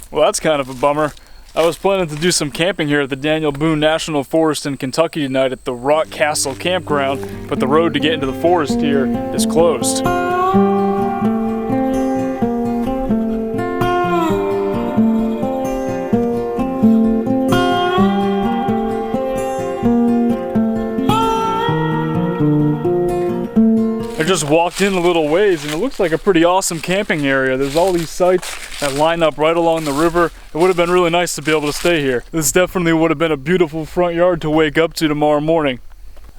Well, that's kind of a bummer. I was planning to do some camping here at the Daniel Boone National Forest in Kentucky tonight at the Rock Castle Campground, but the road to get into the forest here is closed. I just walked in a little ways and it looks like a pretty awesome camping area. There's all these sites that line up right along the river. It would have been really nice to be able to stay here. This definitely would have been a beautiful front yard to wake up to tomorrow morning.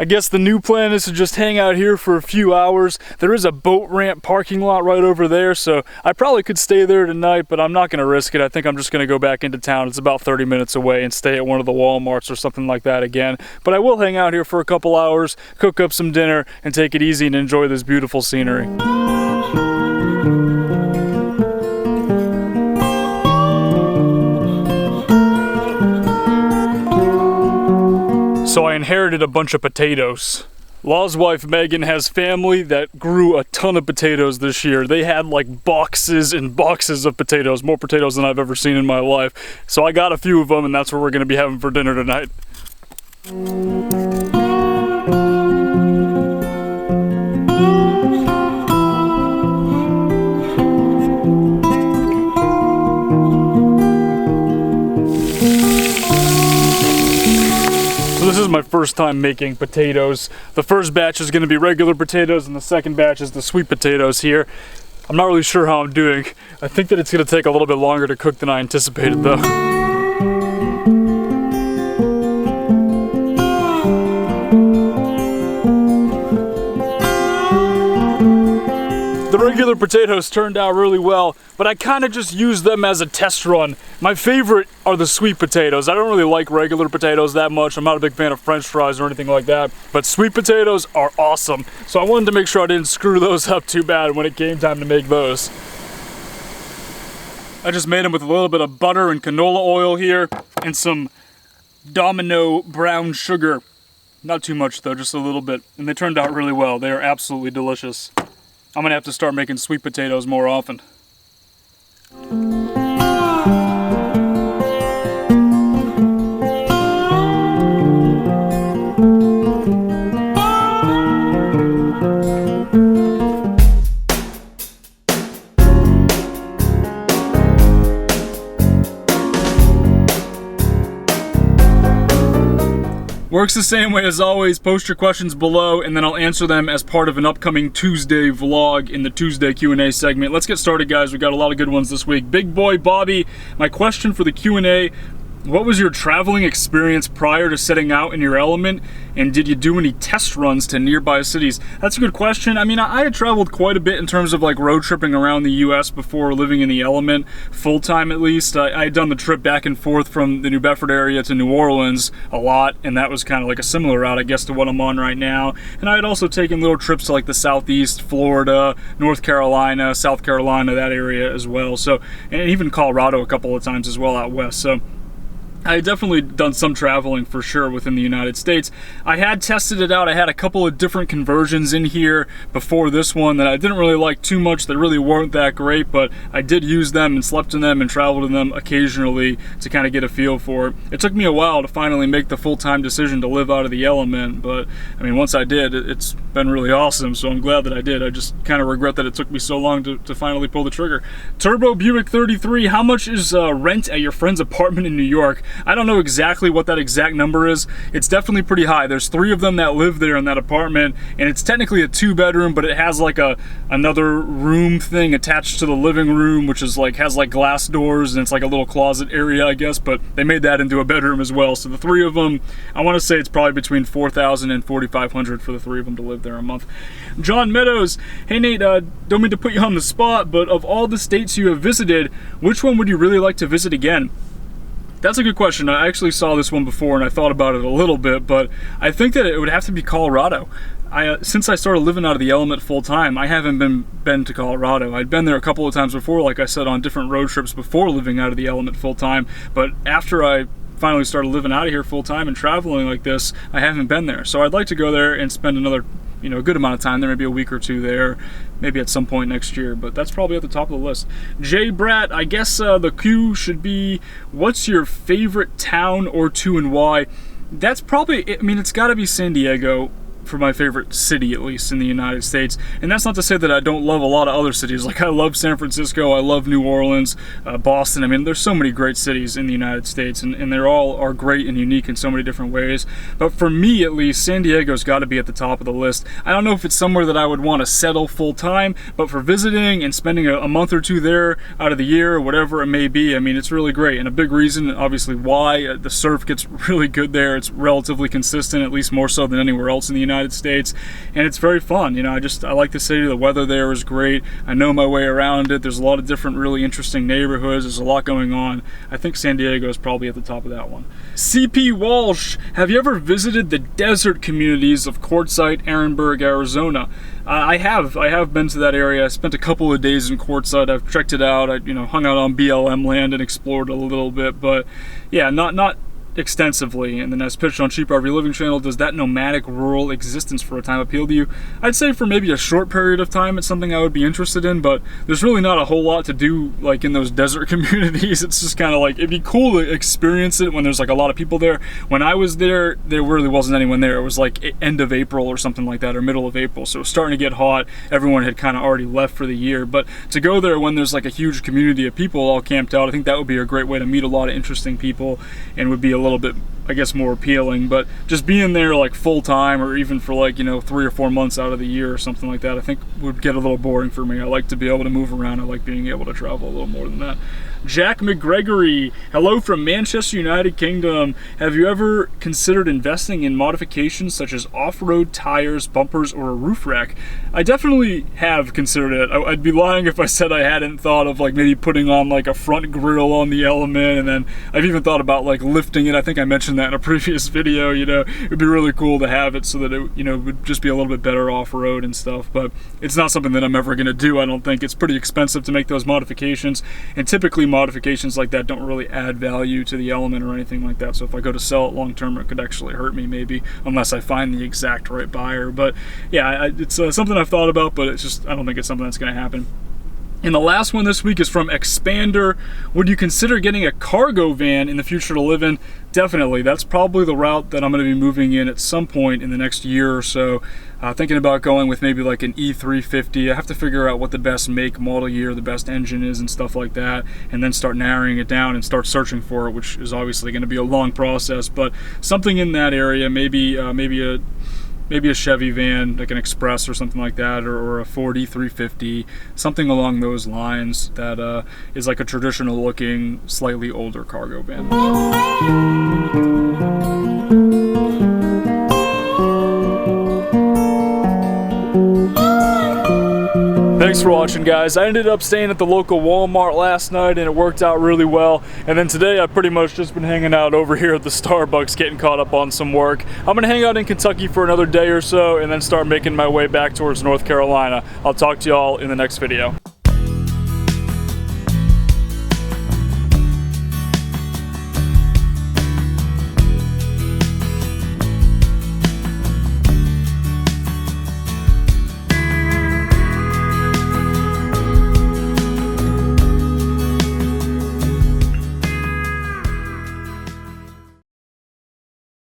I guess the new plan is to just hang out here for a few hours. There is a boat ramp parking lot right over there, so I probably could stay there tonight, but I'm not going to risk it. I think I'm just going to go back into town. It's about 30 minutes away and stay at one of the Walmarts or something like that again. But I will hang out here for a couple hours, cook up some dinner, and take it easy and enjoy this beautiful scenery. So I inherited a bunch of potatoes. Law's wife Megan has family that grew a ton of potatoes this year. They had like boxes and boxes of potatoes, more potatoes than I've ever seen in my life. So I got a few of them and that's what we're gonna be having for dinner tonight. This is my first time making potatoes. The first batch is going to be regular potatoes and the second batch is the sweet potatoes here. I'm not really sure how I'm doing. I think that it's going to take a little bit longer to cook than I anticipated though. The regular potatoes turned out really well, but I kind of just used them as a test run. My favorite are the sweet potatoes. I don't really like regular potatoes that much. I'm not a big fan of French fries or anything like that, but sweet potatoes are awesome. So I wanted to make sure I didn't screw those up too bad when it came time to make those. I just made them with a little bit of butter and canola oil here and some Domino brown sugar. Not too much though, just a little bit. And they turned out really well. They are absolutely delicious. I'm gonna have to start making sweet potatoes more often. Works the same way as always. Post your questions below and then I'll answer them as part of an upcoming Tuesday vlog in the Tuesday Q&A segment. Let's get started, guys. We got a lot of good ones this week. Big boy Bobby, my question for the Q&A: what was your traveling experience prior to setting out in your element, and did you do any test runs to nearby cities? That's a good question. I mean, I had traveled quite a bit in terms of like road tripping around the US before living in the element, full-time at least. I had done the trip back and forth from the New Bedford area to New Orleans a lot, and that was kind of like a similar route, I guess, to what I'm on right now. And I had also taken little trips to like the Southeast, Florida, North Carolina, South Carolina, that area as well. So, and even Colorado a couple of times as well out west. So I had definitely done some traveling for sure within the United States. I had tested it out. I had a couple of different conversions in here before this one that I didn't really like too much, that really weren't that great, but I did use them and slept in them and traveled in them occasionally to kind of get a feel for it. It took me a while to finally make the full-time decision to live out of the element, but I mean, once I did, it's been really awesome, so I'm glad that I did. I just kind of regret that it took me so long to finally pull the trigger. Turbo Buick 33, how much is rent at your friend's apartment in New York? I don't know exactly what that exact number is. It's definitely pretty high. There's 3 of them that live there in that apartment, and it's technically a 2-bedroom, but it has like another room thing attached to the living room, which is like has like glass doors, and it's like a little closet area, I guess, but they made that into a bedroom as well. So the 3 of them, I want to say it's probably between $4,000 and $4,500 for the 3 of them to live there a month. John Meadows, hey Nate, don't mean to put you on the spot, but of all the states you have visited, which one would you really like to visit again? That's a good question. I actually saw this one before and I thought about it a little bit, but I think that it would have to be Colorado. Since I started living out of the element full time, I haven't been to Colorado. I'd been there a couple of times before, like I said, on different road trips before living out of the element full time, but after I finally started living out of here full time and traveling like this, I haven't been there. So I'd like to go there and spend another you know, a good amount of time there, maybe a week or two there, maybe at some point next year, but that's probably at the top of the list. Jay Bratt, I guess the Q should be, what's your favorite town or two and why? That's probably, I mean, it's got to be San Diego for my favorite city, at least in the United States. And that's not to say that I don't love a lot of other cities. Like, I love San Francisco, I love New Orleans, Boston. I mean, there's so many great cities in the United States, and they're all are great and unique in so many different ways. But for me, at least, San Diego's got to be at the top of the list. I don't know if it's somewhere that I would want to settle full time, but for visiting and spending a month or two there out of the year, or whatever it may be, I mean, it's really great. And a big reason, obviously, why the surf gets really good there. It's relatively consistent, at least more so than anywhere else in the United States, and it's very fun. You know, I like the city. The weather there is great. I know my way around it. There's a lot of different really interesting neighborhoods. There's a lot going on. I think San Diego is probably at the top of that one. CP Walsh, have you ever visited the desert communities of Quartzite, Ehrenberg, Arizona? I have been to that area. I spent a couple of days in Quartzite. I've checked it out. I hung out on BLM land and explored a little bit, but yeah, not extensively. And then as pitched on Cheap RV Living channel, does that nomadic rural existence for a time appeal to you? I'd say for maybe a short period of time it's something I would be interested in, but there's really not a whole lot to do like in those desert communities. It's just kind of like, it'd be cool to experience it when there's like a lot of people there. When I was there really wasn't anyone there. It was like end of April or something like that, or middle of April, so it was starting to get hot. Everyone had kind of already left for the year, but to go there when there's like a huge community of people all camped out, I think that would be a great way to meet a lot of interesting people, and would be a little bit, I guess, more appealing. But just being there like full time, or even for like 3 or 4 months out of the year or something like that, I think would get a little boring for me. I like to be able to move around. I like being able to travel a little more than that. Jack McGregory, hello from Manchester, United Kingdom. Have you ever considered investing in modifications such as off-road tires, bumpers, or a roof rack? I definitely have considered it. I'd be lying if I said I hadn't thought of like maybe putting on like a front grille on the Element, and then I've even thought about like lifting it. I think I mentioned that in a previous video. It'd be really cool to have it so that it would just be a little bit better off-road and stuff, but it's not something that I'm ever going to do. I don't think. It's pretty expensive to make those modifications, and typically modifications like that don't really add value to the Element or anything like that. So if I go to sell it long term, it could actually hurt me, maybe, unless I find the exact right buyer. But yeah, it's something I've thought about, but it's just, I don't think it's something that's going to happen. And the last one this week is from Expander. Would you consider getting a cargo van in the future to live in? Definitely. That's probably the route that I'm going to be moving in at some point in the next year or so. Thinking about going with maybe like an E350. I have to figure out what the best make, model year, the best engine is and stuff like that, and then start narrowing it down and start searching for it, which is obviously going to be a long process, but something in that area, maybe a Chevy van, like an Express or something like that, or a Ford E350, something along those lines that is like a traditional looking, slightly older cargo van. Thanks for watching, guys. I ended up staying at the local Walmart last night and it worked out really well. And then today I've pretty much just been hanging out over here at the Starbucks, getting caught up on some work. I'm gonna hang out in Kentucky for another day or so and then start making my way back towards North Carolina. I'll talk to y'all in the next video.